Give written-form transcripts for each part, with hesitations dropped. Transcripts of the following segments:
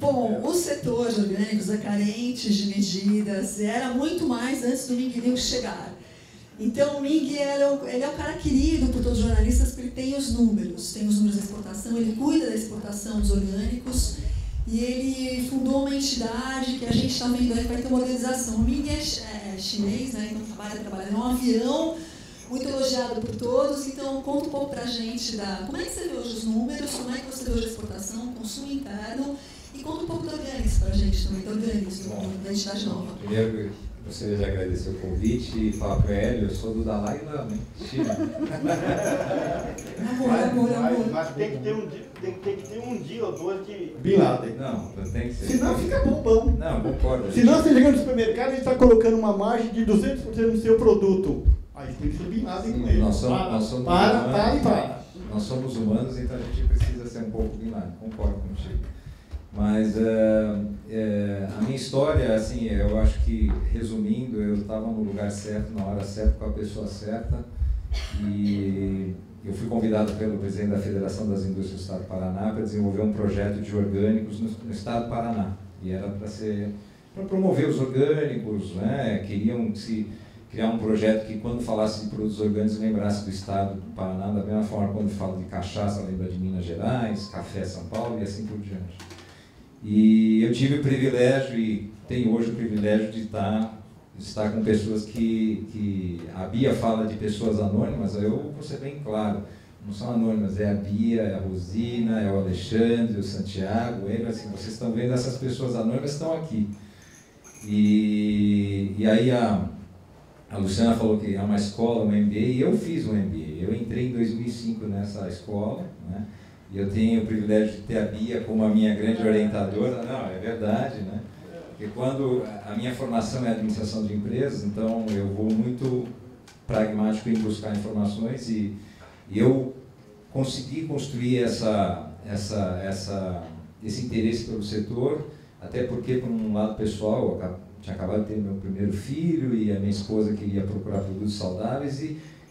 Bom, o setor de orgânicos é carente de medidas, era muito mais antes do Ming News chegar. Então, o Ming ele é o cara querido por todos os jornalistas porque ele tem os números da exportação, ele cuida da exportação dos orgânicos e ele fundou uma entidade que a gente está vendo aí que vai ter uma organização. O Ming é chinês, né? Então trabalha num avião, muito elogiado por todos. Então, conta um pouco para a gente como é que você vê hoje os números, como é que você vê hoje a exportação, o consumo interno e conta um pouco do Orgânicos para a gente também, do Orgânicos, da entidade nova. Primeiro, gostaria de agradecer o convite e falar para o Hélio, eu sou do Dalai Lama, China. Amor. Mas tem que ter um dia ou dois de Bin Laden. Não tem que ser. Senão fica bobão. Não, concordo. Senão você chega no supermercado e está colocando uma margem de 200% no seu produto. Aí tem que ser Bin Laden com ele. Nós somos humanos, então a gente precisa ser um pouco Bin Laden, concordo contigo. Mas a minha história, assim, eu acho que, resumindo, eu estava no lugar certo, na hora certa, com a pessoa certa, e eu fui convidado pelo presidente da Federação das Indústrias do Estado do Paraná para desenvolver um projeto de orgânicos no Estado do Paraná. E era para promover os orgânicos, né? Queriam criar um projeto que, quando falasse de produtos orgânicos, lembrasse do Estado do Paraná, da mesma forma quando fala de cachaça, lembra de Minas Gerais, café São Paulo e assim por diante. E eu tive o privilégio, e tenho hoje o privilégio de estar com pessoas que a Bia fala de pessoas anônimas, eu vou ser bem claro, não são anônimas, é a Bia, é a Rosina, é o Alexandre, o Santiago, assim, vocês estão vendo, essas pessoas anônimas estão aqui. E aí a Luciana falou que é uma escola, um MBA, e eu fiz um MBA, eu entrei em 2005 nessa escola, né? E eu tenho o privilégio de ter a Bia como a minha grande orientadora. Não, é verdade, né? Porque quando a minha formação é administração de empresas, então eu vou muito pragmático em buscar informações e eu consegui construir esse interesse pelo setor, até porque, por um lado pessoal, eu tinha acabado de ter meu primeiro filho e a minha esposa queria procurar produtos saudáveis,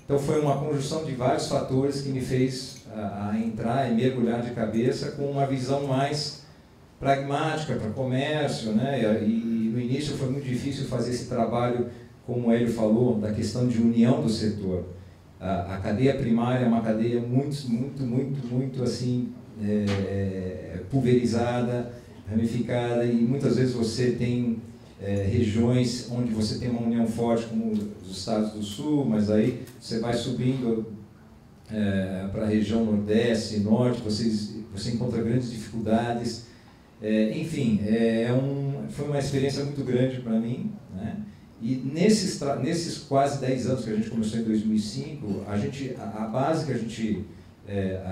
então foi uma conjunção de vários fatores que me fez a entrar e mergulhar de cabeça com uma visão mais pragmática para comércio, né? E no início foi muito difícil fazer esse trabalho, como ele falou, da questão de união do setor. A cadeia primária é uma cadeia muito assim, pulverizada, ramificada, e muitas vezes você tem regiões onde você tem uma união forte, como os estados do sul, mas aí você vai subindo para a região nordeste e norte, você encontra grandes dificuldades. Enfim, foi uma experiência muito grande para mim, né? E nesses quase 10 anos que a gente começou em 2005, a base que a gente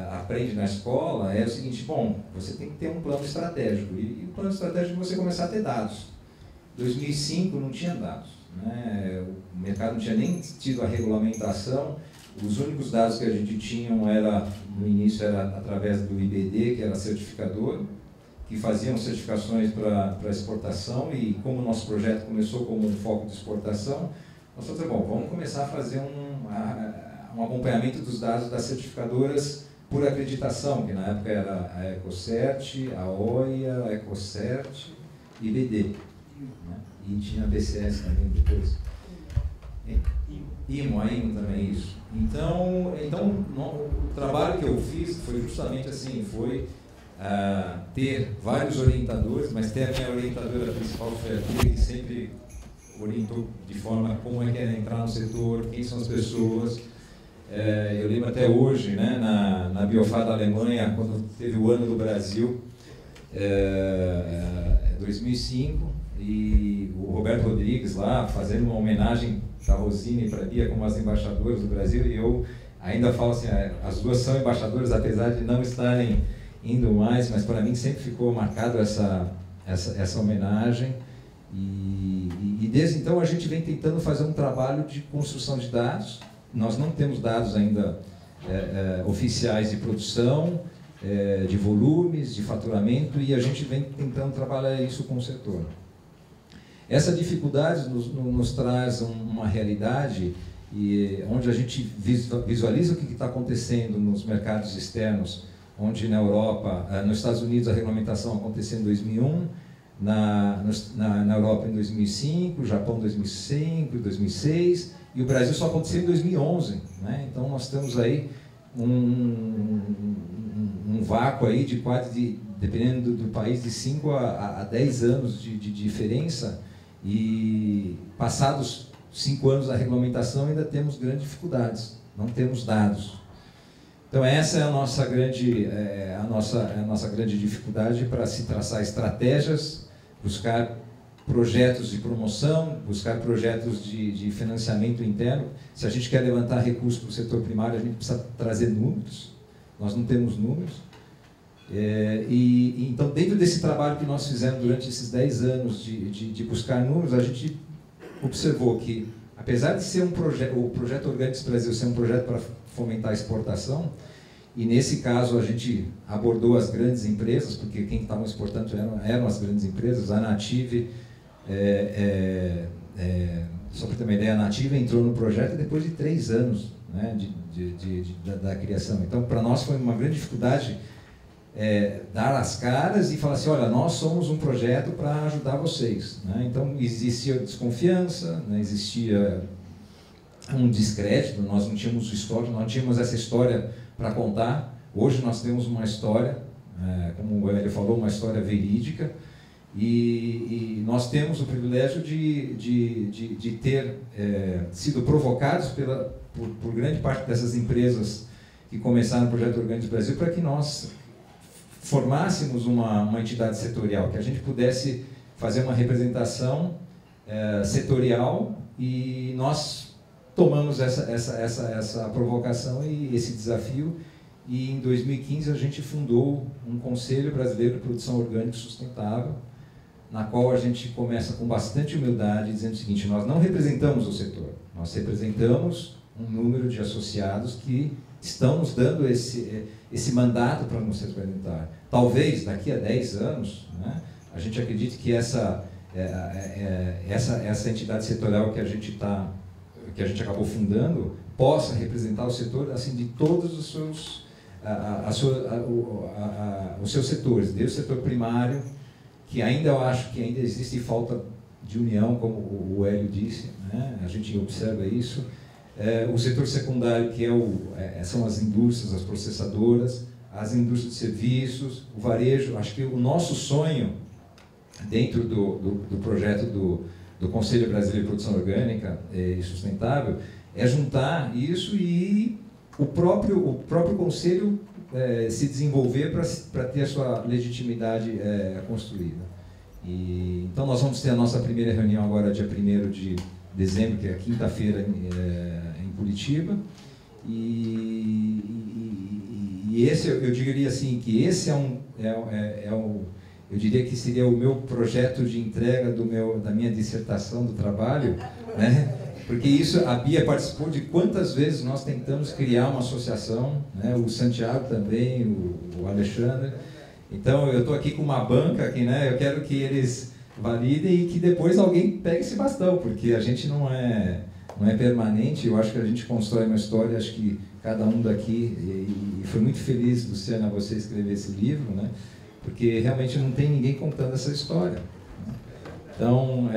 aprende na escola é o seguinte: bom, você tem que ter um plano estratégico, e o plano estratégico é você começar a ter dados. Em 2005 não tinha dados, né? O mercado não tinha nem tido a regulamentação. Os únicos dados que a gente tinha no início era através do IBD, que era certificador, que faziam certificações para exportação, e como o nosso projeto começou como um foco de exportação, nós falamos, bom, vamos começar a fazer um acompanhamento dos dados das certificadoras por acreditação, que na época era a Ecocert, a OIA, a Ecocert e IBD, né? E tinha a BCS também depois. IMO também, isso. Então o trabalho que eu fiz foi justamente assim, foi ter vários orientadores, mas ter a minha orientadora principal, foi a Bia, que sempre orientou de forma como é que é entrar no setor, quem são as pessoas. Eu lembro até hoje, né, na Biofar da Alemanha, quando teve o Ano do Brasil, 2005, e o Roberto Rodrigues lá fazendo uma homenagem para a Rosine e para a Bia como as embaixadoras do Brasil, e eu ainda falo assim, as duas são embaixadoras, apesar de não estarem indo mais, mas para mim sempre ficou marcado essa homenagem, e desde então a gente vem tentando fazer um trabalho de construção de dados. Nós não temos dados ainda oficiais de produção, de volumes, de faturamento, e a gente vem tentando trabalhar isso com o setor. Essa dificuldade nos traz uma realidade onde a gente visualiza o que está acontecendo nos mercados externos, onde na Europa, nos Estados Unidos a regulamentação aconteceu em 2001, na Europa em 2005, Japão em 2005, 2006, e o Brasil só aconteceu em 2011. Né? Então nós temos aí um vácuo aí de quase, dependendo do país, de 5 a 10 anos de diferença, e passados 5 anos da regulamentação ainda temos grandes dificuldades, não temos dados. Então essa é a nossa grande, dificuldade para se traçar estratégias, buscar projetos de promoção, buscar projetos de financiamento interno. Se a gente quer levantar recursos para o setor primário, a gente precisa trazer números, nós não temos números. Então, dentro desse trabalho que nós fizemos durante esses 10 anos de buscar números, a gente observou que, apesar de ser o Projeto Orgânicos Brasil ser um projeto para fomentar a exportação, e nesse caso a gente abordou as grandes empresas, porque quem estavam exportando eram as grandes empresas. A Native, só para ter uma ideia, a Native entrou no projeto depois de 3 anos, né, da criação. Então, para nós foi uma grande dificuldade dar as caras e falar assim, olha, nós somos um projeto para ajudar vocês. Né? Então, existia desconfiança, né? Existia um descrédito, nós não tínhamos história, nós não tínhamos essa história para contar. Hoje nós temos uma história, como o Hélio falou, uma história verídica, e nós temos o privilégio de ter sido provocados por grande parte dessas empresas que começaram o Projeto Orgânicos Brasil para que nós formássemos uma entidade setorial, que a gente pudesse fazer uma representação setorial, e nós tomamos essa provocação e esse desafio, e em 2015 a gente fundou um Conselho Brasileiro de Produção Orgânica Sustentável, na qual a gente começa com bastante humildade, dizendo o seguinte: nós não representamos o setor, nós representamos um número de associados que estão nos dando esse mandato para nos representar. Talvez daqui a 10 anos, né, a gente acredite que essa entidade setorial que a gente acabou fundando possa representar o setor assim de todos os seus setores, desde o setor primário, que ainda eu acho que ainda existe falta de união, como o Hélio disse, né? A gente observa isso. O setor secundário, que são as indústrias, as processadoras, as indústrias de serviços, o varejo. Acho que o nosso sonho, dentro do projeto do Conselho Brasileiro de Produção Orgânica e Sustentável, é juntar isso e o próprio Conselho se desenvolver para ter a sua legitimidade construída. Então nós vamos ter a nossa primeira reunião agora, dia 1º de dezembro, que é quinta-feira, em Curitiba, e esse, eu diria assim, que esse eu diria que seria o meu projeto de entrega da minha dissertação, do trabalho, né? Porque isso, a Bia participou de quantas vezes nós tentamos criar uma associação, né? O Santiago também, o Alexandre. Então eu estou aqui com uma banca aqui, né? Eu quero que eles validem e que depois alguém pegue esse bastão, porque a gente não é permanente. Eu acho que a gente constrói uma história, acho que cada um daqui, e foi muito feliz, Luciana, você escrever esse livro, né? Porque realmente não tem ninguém contando essa história, né? Então,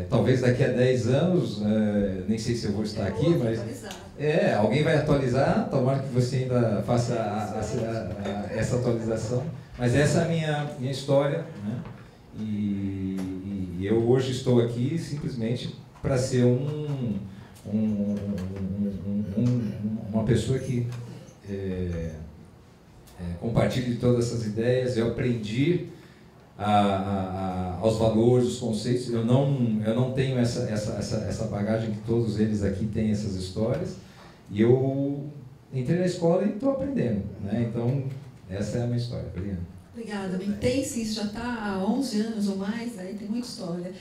talvez daqui a 10 anos, nem sei se eu vou estar aqui, mas alguém vai atualizar, tomara que você ainda faça essa atualização, mas essa é a minha história, né? E eu hoje estou aqui simplesmente para ser uma pessoa que compartilhe todas essas ideias. Eu aprendi aos valores, os conceitos. Eu não tenho essa bagagem que todos eles aqui têm, essas histórias. E eu entrei na escola e estou aprendendo, né? Então, essa é a minha história. Obrigado. Obrigada. Bem, tem sim, isso já está há 11 anos ou mais, aí tem muita história.